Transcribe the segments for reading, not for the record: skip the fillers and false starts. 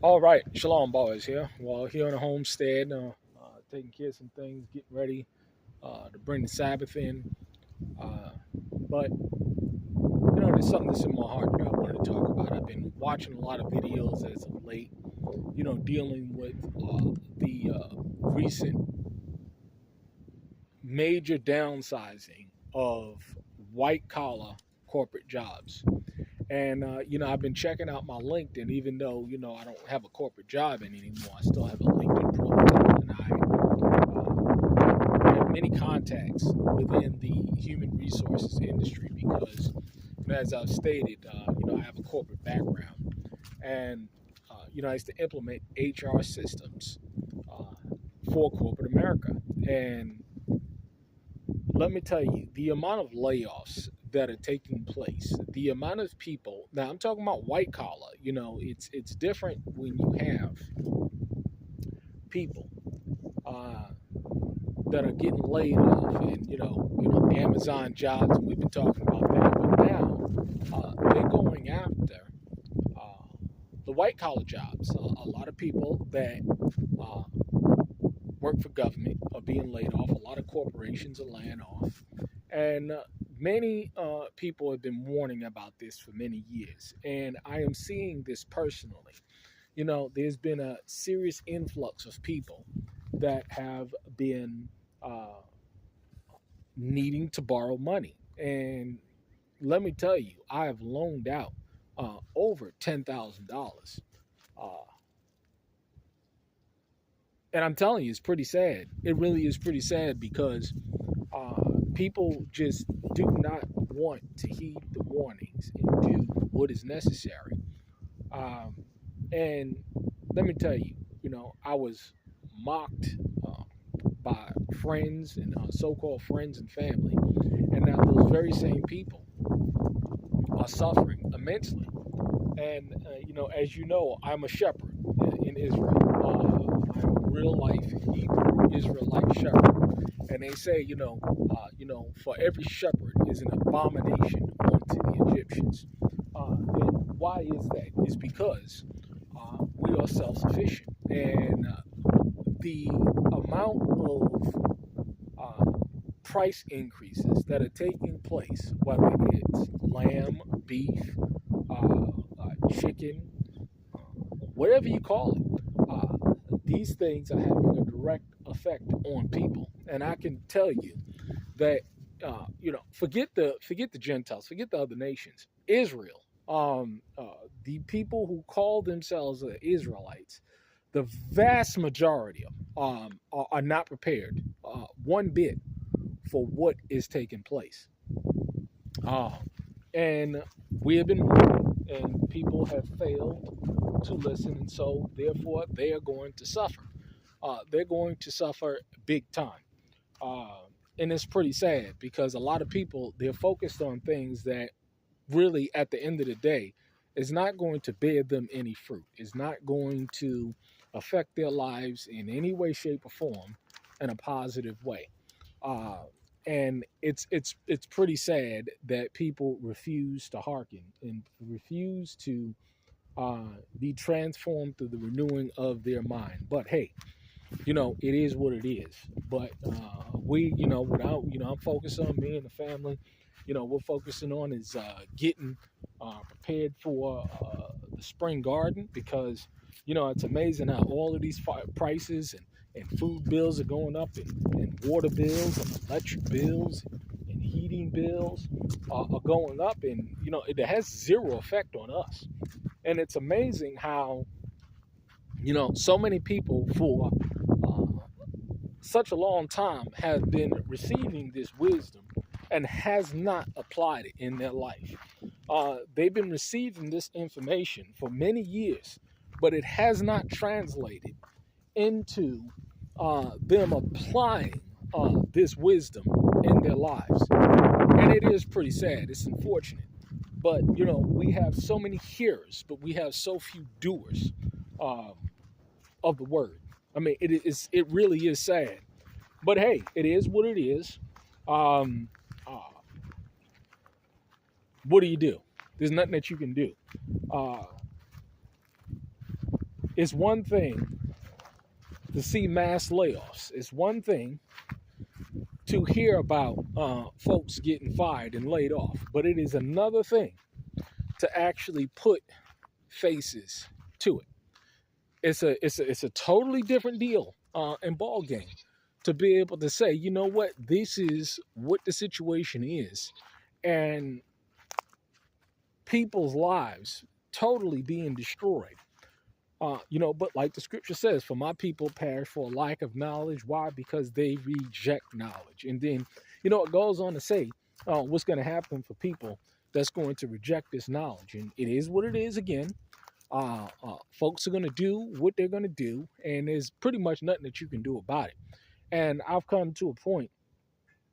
All right, Shalom boys here. Well, here on the homestead, taking care of some things, getting ready to bring the Sabbath in. But there's something that's in my heart that I wanted to talk about. I've been watching a lot of videos as of late, dealing with the recent major downsizing of white collar corporate jobs. And I've been checking out my LinkedIn, even though I don't have a corporate job anymore. I still have a LinkedIn profile, and I have many contacts within the human resources industry because, as I've stated, I have a corporate background, and I used to implement HR systems uh, for corporate America, and let me tell you, the amount of layoffs that are taking place, the amount of people. Now, I'm talking about white collar. It's different when you have people uh, that are getting laid off, and Amazon jobs. And we've been talking about that, but now they're going after uh, the white collar jobs. A lot of people that uh, work for government are being laid off. A lot of corporations are laying off. And many people have been warning about this for many years. And I am seeing this personally. There's been a serious influx of people that have been uh, needing to borrow money. And let me tell you, I have loaned out over $10,000. Uh, and I'm telling you, it's pretty sad. It really is pretty sad because people just do not want to heed the warnings and do what is necessary. Um, and let me tell you, I was mocked by friends and so-called friends and family, and now those very same people are suffering immensely. And as you know, I'm a shepherd in Israel. I'm a real life Hebrew Israelite shepherd. And they say, for every shepherd is an abomination unto the Egyptians. And why is that? It's because we are self-sufficient, and the amount of uh, price increases that are taking place, whether it's lamb, beef, chicken, whatever you call it, these things are having a direct effect on people. And I can tell you that forget the Gentiles, forget the other nations. Israel, the people who call themselves Israelites, the vast majority of them are not prepared one bit for what is taking place. Uh, and we have been warned, and people have failed to listen, and so therefore they are going to suffer. They're going to suffer big time. Uh, and it's pretty sad because a lot of people, they're focused on things that really, at the end of the day, is not going to bear them any fruit. Is not going to affect their lives in any way, shape, or form in a positive way. Uh, and it's pretty sad that people refuse to hearken and refuse to be transformed through the renewing of their mind. But hey, it is what it is. But without, I'm focused on me and the family. We're focusing on is getting prepared for the spring garden because, it's amazing how all of these prices and food bills are going up and water bills and electric bills and heating bills are going up. And, it has zero effect on us. And it's amazing how, so many people for uh, such a long time have been receiving this wisdom and has not applied it in their life. They've been receiving this information for many years, but it has not translated into them applying this wisdom in their lives. And it is pretty sad. It's unfortunate. But, we have so many hearers, but we have so few doers um, of the word. I mean, it really is sad. But hey, it is what it is. Um, uh, what do you do? There's nothing that you can do. Uh, It's one thing to see mass layoffs. It's one thing to hear about folks getting fired and laid off, but it is another thing to actually put faces to it. It's a totally different deal and ball game to be able to say, you know what, this is what the situation is, and people's lives totally being destroyed. But like the scripture says, for my people perish for a lack of knowledge. Why? Because they reject knowledge. And then, it goes on to say what's going to happen for people that's going to reject this knowledge. And it is what it is again. Folks are going to do what they're going to do, and there's pretty much nothing that you can do about it. And I've come to a point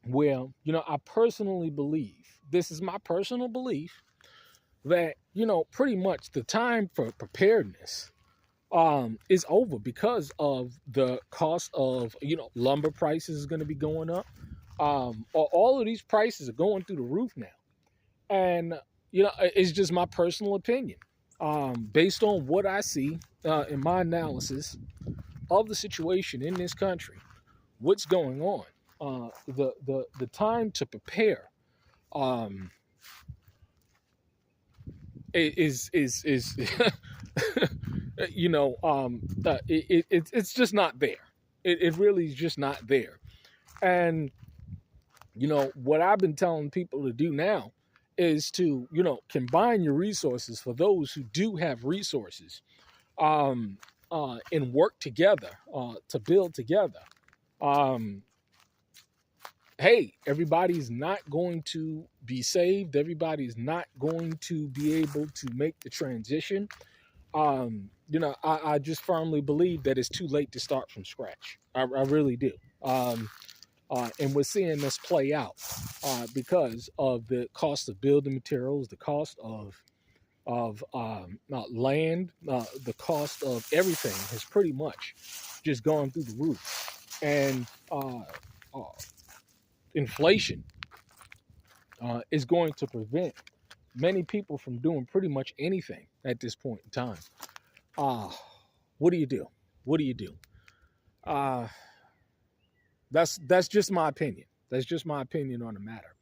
where, I personally believe, this is my personal belief, that, pretty much the time for preparedness is over because of the cost of, lumber prices is going to be going up. All of these prices are going through the roof now. And, it's just my personal opinion. Based on what I see in my analysis of the situation in this country, what's going on, the time to prepare is it's just not there. It really is just not there. And what I've been telling people to do now is to combine your resources for those who do have resources, and work together to build together. Hey, everybody's not going to be saved. Everybody's not going to be able to make the transition. I just firmly believe that it's too late to start from scratch. I really do. And we're seeing this play out because of the cost of building materials, the cost of land, the cost of everything has pretty much just gone through the roof. And inflation is going to prevent many people from doing pretty much anything at this point in time. What do you do? What do you do? That's just my opinion. That's just my opinion on the matter.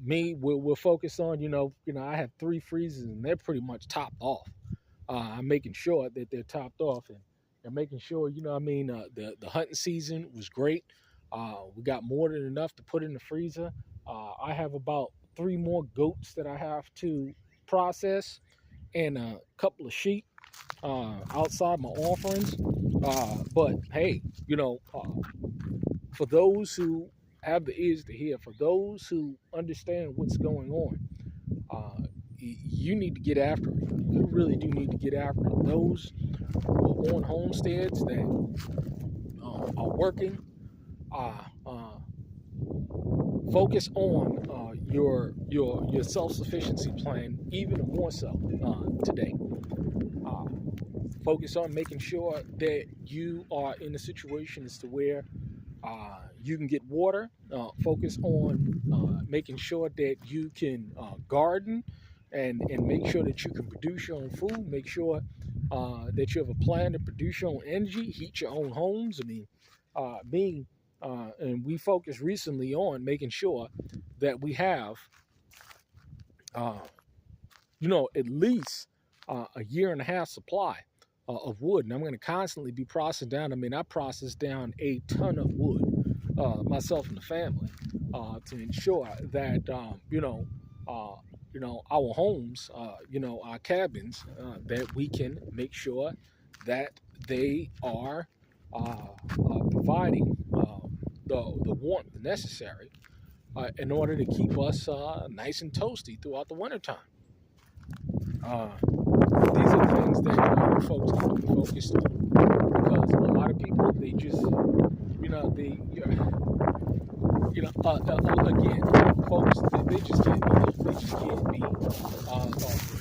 We're focused on, I have 3 freezers and they're pretty much topped off. I'm making sure that they're topped off and making sure, the hunting season was great. We got more than enough to put in the freezer. I have about 3 more goats that I have to process and a couple of sheep outside my offerings. But hey, for those who have the ears to hear, for those who understand what's going on, you need to get after it. You really do need to get after it. Those who are on homesteads that are working, focus on your self-sufficiency plan even more so today. Focus on making sure that you are in a situation as to where you can get water. Focus on making sure that you can garden and make sure that you can produce your own food. Make sure that you have a plan to produce your own energy, heat your own homes. And we focused recently on making sure that we have, at least a year and a half supply of wood. And I'm going to constantly be processing down. I process down a ton of wood, myself and the family, to ensure that, our homes, our cabins, that we can make sure that they are providing the warmth necessary in order to keep us nice and toasty throughout the wintertime. These are the things that folks need to be focused on, because a lot of people, they just, again, folks, they just can't be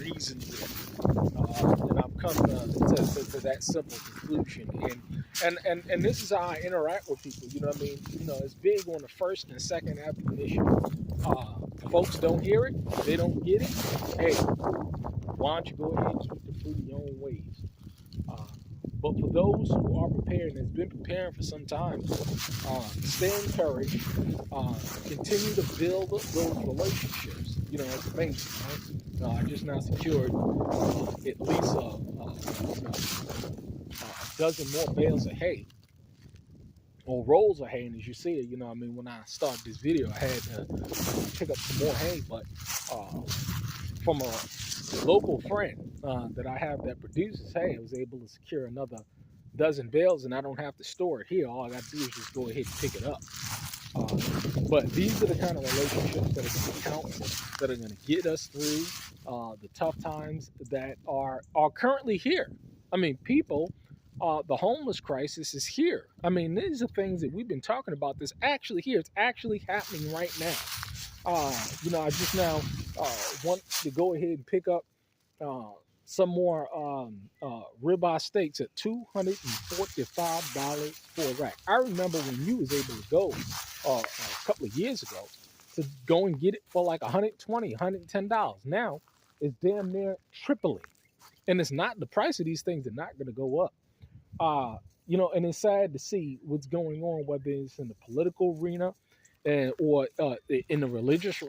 reasoned with. And I'm coming to that simple conclusion. And this is how I interact with people. It's big on the first and second admonition. Folks don't hear it, they don't get it. Hey, why don't you go ahead and keep the fruit in your own ways? Uh, but for those who are prepared and has been preparing for some time, stay encouraged. Continue to build those relationships. You know, it's amazing, right? I just now secured at least a dozen more bales of hay or rolls of hay. And as you see it, you know, I mean, when I started this video, I had to pick up some more hay, but from a local friend that I have that produces hay, I was able to secure another dozen bales, and I don't have to store it here. All I got to do is just go ahead and pick it up. But these are the kind of relationships that are going to count, that are going to get us through the tough times that are currently here. I mean, people, the homeless crisis is here. I mean, these are things that we've been talking about. This actually here. It's actually happening right now. You know, I just now want to go ahead and pick up some more ribeye steaks at $245 for a rack. I remember when you was able to go a couple of years ago to go and get it for like $120, $110. Now it's damn near tripling, and it's not, the price of these things are not going to go up. You know, and it's sad to see what's going on, whether it's in the political arena or in the religious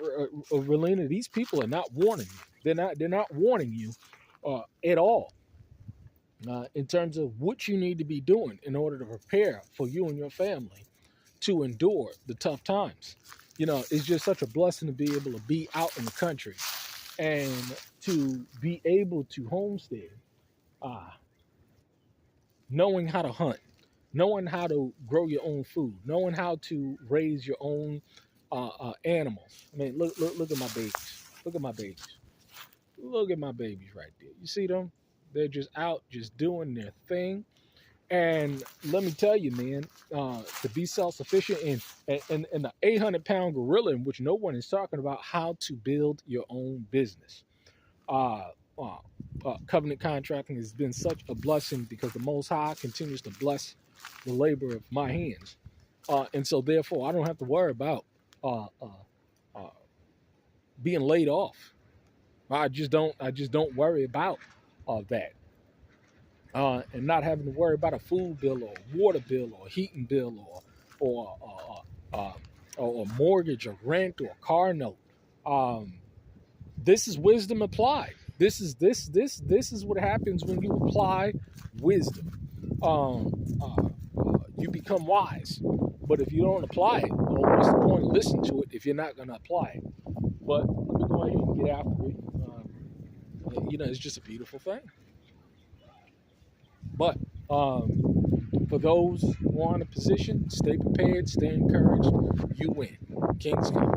arena. These people are not warning you. They're not warning you at all in terms of what you need to be doing in order to prepare for you and your family to endure the tough times. You know, it's just such a blessing to be able to be out in the country and to be able to homestead, knowing how to hunt, knowing how to grow your own food, knowing how to raise your own animals. I mean, look at my babies. Look at my babies. Look at my babies right there. You see them? They're just out, just doing their thing. And let me tell you, man, to be self-sufficient and the 800-pound gorilla, in which no one is talking about how to build your own business. Covenant contracting has been such a blessing because the Most High continues to bless the labor of my hands. And so therefore, I don't have to worry about being laid off. I just don't worry about that. And not having to worry about a food bill or a water bill or a heating bill or a mortgage or rent or a car note. This is wisdom applied. This is what happens when you apply wisdom. You become wise. But if you don't apply it, well, what's the point of listening to it if you're not going to apply it? But let me go ahead and get after it. You know, it's just a beautiful thing. But for those who are in a position, stay prepared, stay encouraged. You win. King's come.